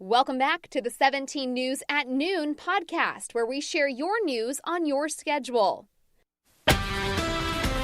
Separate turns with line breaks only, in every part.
Welcome back to the 17 News at Noon podcast, where we share your news on your schedule.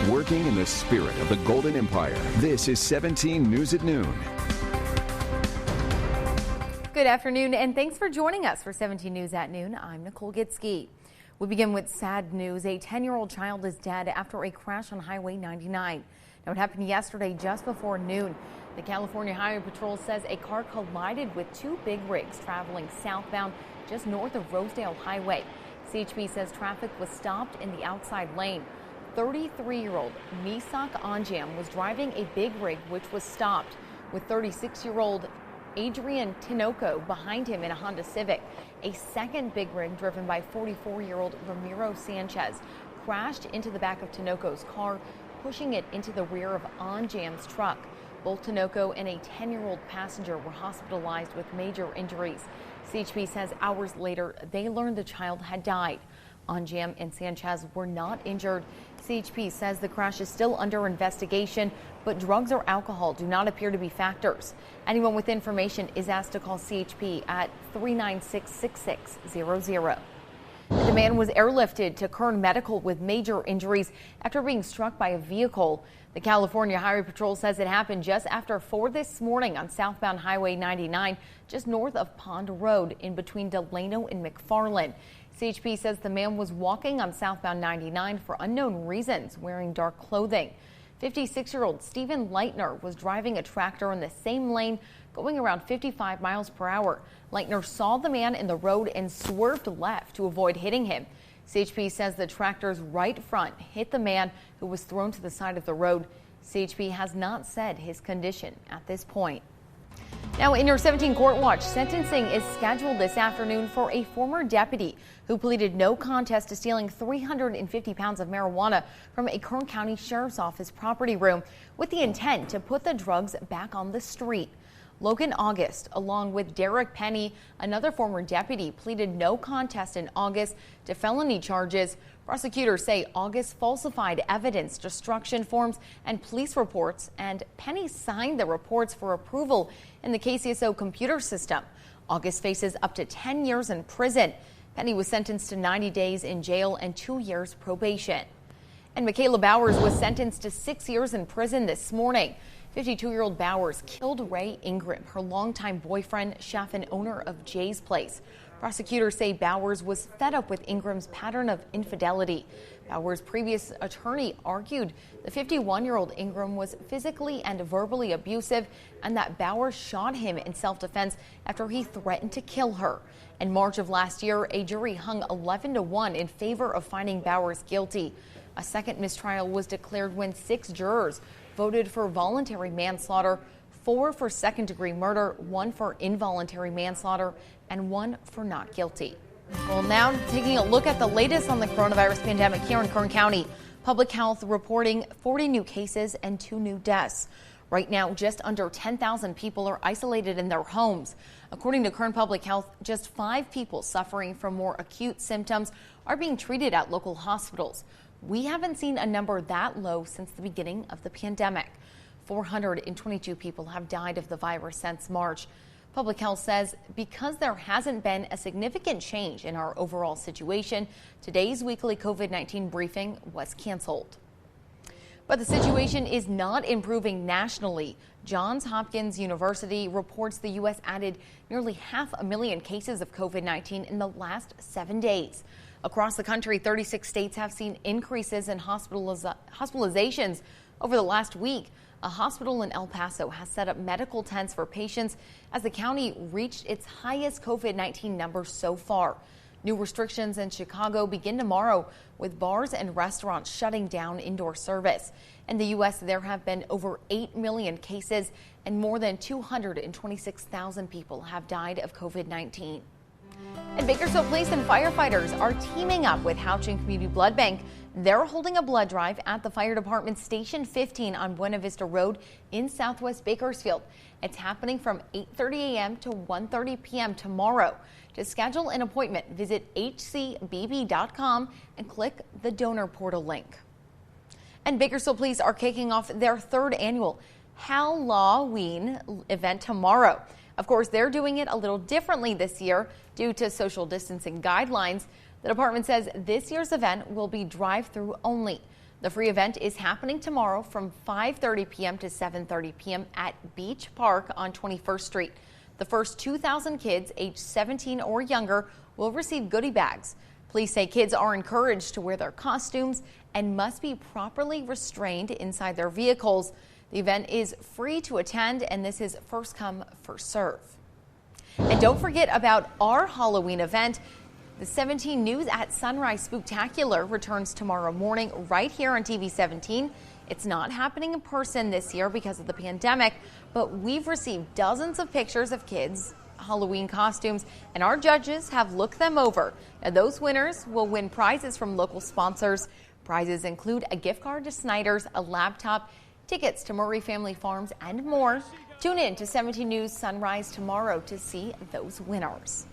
Working in the spirit of the Golden Empire, this is 17 News at Noon.
Good afternoon, and thanks for joining us for 17 News at Noon. I'm Nicole Gitske. We begin with sad news. A 10-year-old child is dead after a crash on Highway 99. Now, it happened yesterday just before noon. The California Highway Patrol says a car collided with two big rigs traveling southbound just north of Rosedale Highway. CHP says traffic was stopped in the outside lane. 33-year-old Misak Anjam was driving a big rig which was stopped, with 36-year-old Adrian Tinoco behind him in a Honda Civic. A second big rig driven by 44-year-old Ramiro Sanchez crashed into the back of Tinoco's car, pushing it into the rear of Anjam's truck. Both Tinoco and a 10-year-old passenger were hospitalized with major injuries. CHP says hours later, they learned the child had died. Anjam and Sanchez were not injured. CHP says the crash is still under investigation, but drugs or alcohol do not appear to be factors. Anyone with information is asked to call CHP at 396-6600. The man was airlifted to Kern Medical with major injuries after being struck by a vehicle. The California Highway Patrol says it happened just after 4 this morning on southbound Highway 99, just north of Pond Road in between Delano and McFarland. CHP says the man was walking on southbound 99 for unknown reasons, wearing dark clothing. 56-year-old Stephen Leitner was driving a tractor in the same lane, going around 55 miles per hour. Leitner saw the man in the road and swerved left to avoid hitting him. CHP says the tractor's right front hit the man, who was thrown to the side of the road. CHP has not said his condition at this point. Now, in your 17 Court Watch, sentencing is scheduled this afternoon for a former deputy who pleaded no contest to stealing 350 pounds of marijuana from a Kern County Sheriff's Office property room with the intent to put the drugs back on the street. Logan August, along with Derek Penny, another former deputy, pleaded no contest in August to felony charges. Prosecutors say August falsified evidence, destruction forms, and police reports, and Penny signed the reports for approval in the KCSO computer system. August faces up to 10 years in prison. Penny was sentenced to 90 days in jail and 2 years probation. And Michaela Bowers was sentenced to 6 years in prison this morning. 52-year-old Bowers killed Ray Ingram, her longtime boyfriend, chef and owner of Jay's Place. Prosecutors say Bowers was fed up with Ingram's pattern of infidelity. Bowers' previous attorney argued the 51-year-old Ingram was physically and verbally abusive and that Bowers shot him in self-defense after he threatened to kill her. In March of last year, a jury hung 11-1 in favor of finding Bowers guilty. A second mistrial was declared when 6 jurors voted for voluntary manslaughter, 4 for second-degree murder, 1 for involuntary manslaughter, and 1 for not guilty. Well, now taking a look at the latest on the coronavirus pandemic here in Kern County. Public Health reporting 40 new cases and 2 new deaths. Right now, just under 10,000 people are isolated in their homes. According to Kern Public Health, just 5 people suffering from more acute symptoms are being treated at local hospitals. We haven't seen a number that low since the beginning of the pandemic. 422 people have died of the virus since March. Public Health says because there hasn't been a significant change in our overall situation, today's weekly COVID-19 briefing was canceled. But the situation is not improving nationally. Johns Hopkins University reports the U.S. added nearly 500,000 cases of COVID-19 in the last 7 days. Across the country, 36 states have seen increases in hospitalizations over the last week. A hospital in El Paso has set up medical tents for patients as the county reached its highest COVID-19 numbers so far. New restrictions in Chicago begin tomorrow, with bars and restaurants shutting down indoor service. In the U.S., there have been over 8 million cases and more than 226,000 people have died of COVID-19. And Bakersfield Police and firefighters are teaming up with Houchin Community Blood Bank. They're holding a blood drive at the fire department's Station 15 on Buena Vista Road in Southwest Bakersfield. It's happening from 8:30 a.m. to 1:30 p.m. tomorrow. To schedule an appointment, visit hcbb.com and click the donor portal link. And Bakersfield Police are kicking off their 3rd annual Halloween event tomorrow. Of course, they're doing it a little differently this year due to social distancing guidelines. The department says this year's event will be drive-through only. The free event is happening tomorrow from 5:30 p.m. to 7:30 p.m. at Beach Park on 21st Street. The first 2,000 kids aged 17 or younger will receive goodie bags. Police say kids are encouraged to wear their costumes and must be properly restrained inside their vehicles. The event is free to attend, and this is first come, first serve. And don't forget about our Halloween event. The 17 News at Sunrise Spooktacular returns tomorrow morning right here on TV 17. It's not happening in person this year because of the pandemic, but we've received dozens of pictures of kids' Halloween costumes, and our judges have looked them over. Now, those winners will win prizes from local sponsors. Prizes include a gift card to Snyder's, a laptop, tickets to Murray Family Farms, and more. Tune in to 17 News Sunrise tomorrow to see those winners.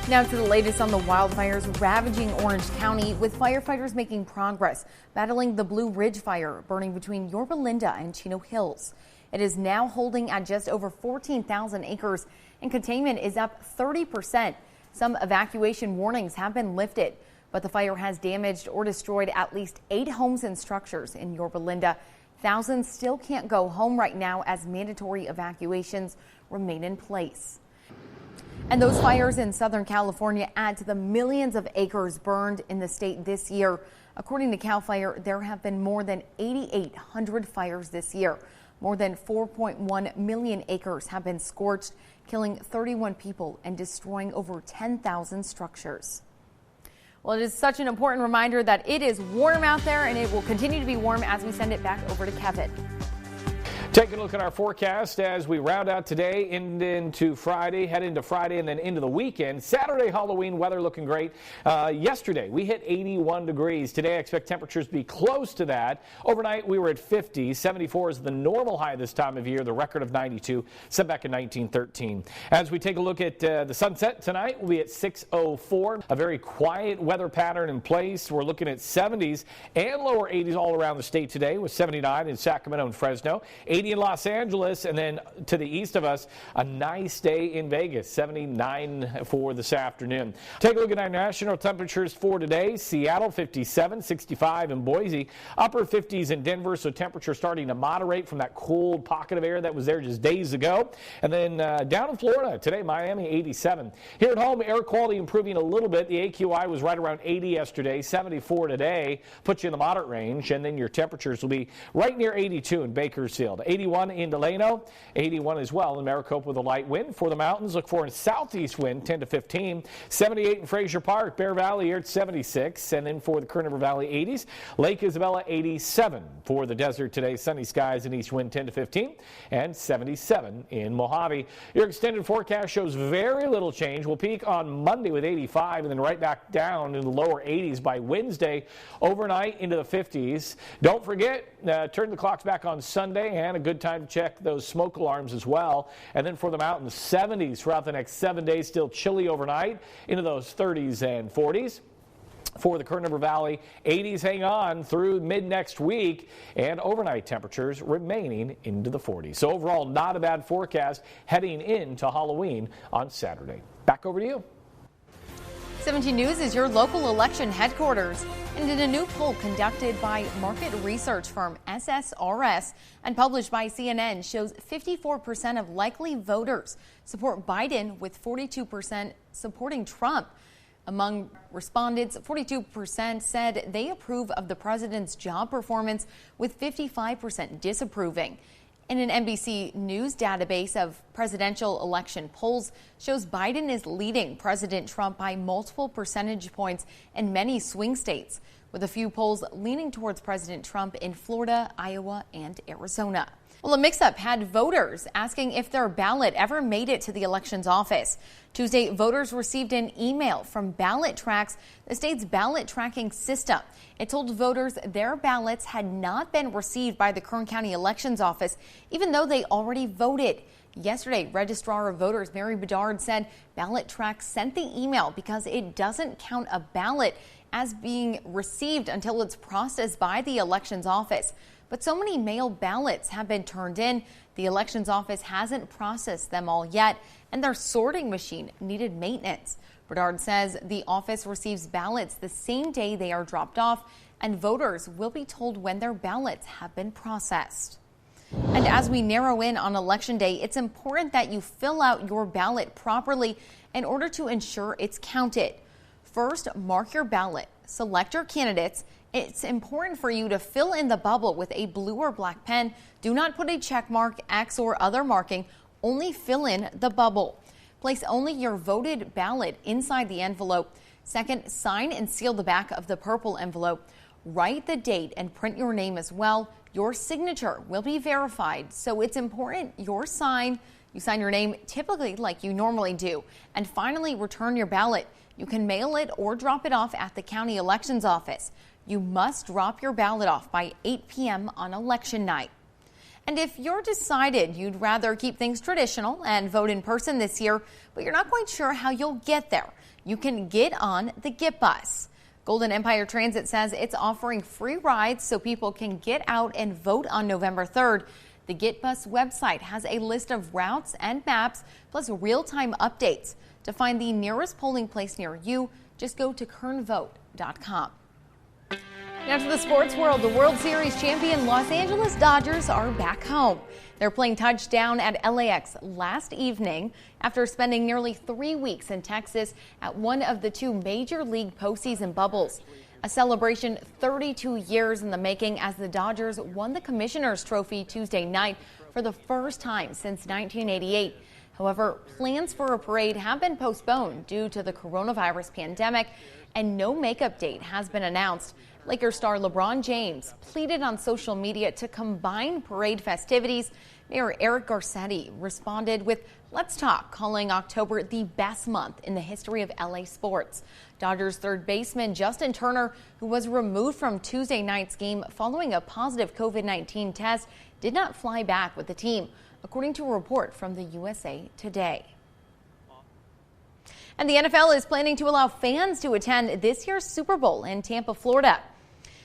Now to the latest on the wildfires ravaging Orange County, with firefighters making progress battling the Blue Ridge fire burning between Yorba Linda and Chino Hills. It is now holding at just over 14,000 acres, and containment is up 30%. Some evacuation warnings have been lifted, but the fire has damaged or destroyed at least 8 homes and structures in Yorba Linda. Thousands still can't go home right now as mandatory evacuations remain in place. And those fires in Southern California add to the millions of acres burned in the state this year. According to CAL FIRE, there have been more than 8,800 fires this year. More than 4.1 million acres have been scorched, killing 31 people and destroying over 10,000 structures. Well, it is such an important reminder that it is warm out there, and it will continue to be warm as we send it back over to Kevin.
Taking a look at our forecast as we round out today into Friday, head into Friday and then into the weekend. Saturday, Halloween weather looking great. Yesterday, we hit 81 degrees. Today, I expect temperatures to be close to that. Overnight, we were at 50. 74 is the normal high this time of year, the record of 92, set back in 1913. As we take a look at the sunset tonight, we'll be at 6:04. A very quiet weather pattern in place. We're looking at 70s and lower 80s all around the state today, with 79 in Sacramento and Fresno. 80 in Los Angeles, and then to the east of us, a nice day in Vegas, 79 for this afternoon. Take a look at our national temperatures for today. Seattle 57, 65 in Boise, upper 50s in Denver, so temperature starting to moderate from that cold pocket of air that was there just days ago. And then down in Florida today, Miami 87. Here at home, air quality improving a little bit. The AQI was right around 80 yesterday, 74 today, puts you in the moderate range, and then your temperatures will be right near 82 in Bakersfield. 81 in Delano, 81 as well in Maricopa with a light wind. For the mountains, look for a southeast wind, 10 to 15. 78 in Fraser Park, Bear Valley here at 76. And then for the Kern Valley, 80s. Lake Isabella, 87. For the desert today, sunny skies and east wind, 10 to 15. And 77 in Mojave. Your extended forecast shows very little change. We'll peak on Monday with 85 and then right back down in the lower 80s by Wednesday. Overnight into the 50s. Don't forget, turn the clocks back on Sunday, and a good time to check those smoke alarms as well. And then for the mountains, 70s throughout the next 7 days, still chilly overnight into those 30s and 40s. For the Kern River Valley, 80s hang on through mid next week, and overnight temperatures remaining into the 40s. So overall, not a bad forecast heading into Halloween on Saturday. Back over to you.
17 News is your local election headquarters, and in a new poll conducted by market research firm SSRS and published by CNN shows 54% of likely voters support Biden, with 42% supporting Trump. Among respondents, 42% said they approve of the president's job performance, with 55% disapproving. And an NBC News database of presidential election polls shows Biden is leading President Trump by multiple percentage points in many swing states, with a few polls leaning towards President Trump in Florida, Iowa, and Arizona. Well, a mix-up had voters asking if their ballot ever made it to the elections office. Tuesday, voters received an email from Ballot Tracks, the state's ballot tracking system. It told voters their ballots had not been received by the Kern County Elections Office, even though they already voted. Yesterday, Registrar of Voters Mary Bedard said Ballot Tracks sent the email because it doesn't count a ballot as being received until it's processed by the elections office. But so many mail ballots have been turned in, the elections office hasn't processed them all yet, and their sorting machine needed maintenance. Bernard says the office receives ballots the same day they are dropped off, and voters will be told when their ballots have been processed. And as we narrow in on Election Day, it's important that you fill out your ballot properly in order to ensure it's counted. First, mark your ballot, select your candidates. It's important for you to fill in the bubble with a blue or black pen. Do not put a check mark, X, or other marking. Only fill in the bubble. Place only your voted ballot inside the envelope. Second, sign and seal the back of the purple envelope. Write the date and print your name as well. Your signature will be verified, so it's important you sign your name typically like you normally do. And finally, return your ballot. You can mail it or drop it off at the county elections office. You must drop your ballot off by 8 p.m. on election night. And if you're decided you'd rather keep things traditional and vote in person this year, but you're not quite sure how you'll get there, you can get on the GET bus. Golden Empire Transit says it's offering free rides so people can get out and vote on November 3rd. The GET bus website has a list of routes and maps, plus real-time updates. To find the nearest polling place near you, just go to kernvote.com. Now to the sports world, the World Series champion Los Angeles Dodgers are back home. They're playing touchdown at LAX last evening after spending nearly 3 weeks in Texas at one of the two major league postseason bubbles. A celebration 32 years in the making as the Dodgers won the Commissioner's Trophy Tuesday night for the first time since 1988. However, plans for a parade have been postponed due to the coronavirus pandemic, and no makeup date has been announced. Lakers star LeBron James pleaded on social media to combine parade festivities. Mayor Eric Garcetti responded with "Let's talk," calling October the best month in the history of LA sports. Dodgers third baseman Justin Turner, who was removed from Tuesday night's game following a positive COVID-19 test, did not fly back with the team, according to a report from the USA Today. And the NFL is planning to allow fans to attend this year's Super Bowl in Tampa, Florida.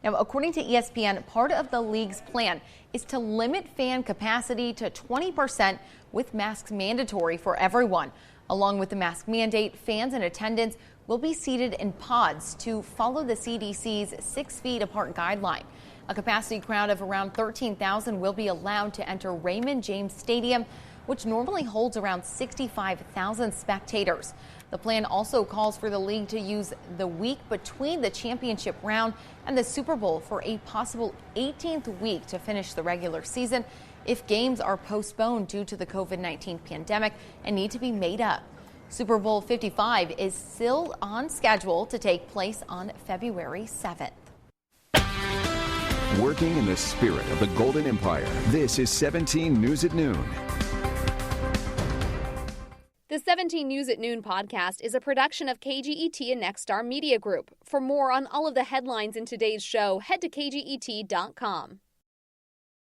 Now, according to ESPN, part of the league's plan is to limit fan capacity to 20% with masks mandatory for everyone. Along with the mask mandate, fans in attendance will be seated in pods to follow the CDC's 6 feet apart guideline. A capacity crowd of around 13,000 will be allowed to enter Raymond James Stadium, which normally holds around 65,000 spectators. The plan also calls for the league to use the week between the championship round and the Super Bowl for a possible 18th week to finish the regular season if games are postponed due to the COVID-19 pandemic and need to be made up. Super Bowl 55 is still on schedule to take place on February 7th.
Working in the spirit of the Golden Empire, this is 17 News at Noon.
The 17 News at Noon podcast is a production of KGET and Nexstar Media Group. For more on all of the headlines in today's show, head to KGET.com.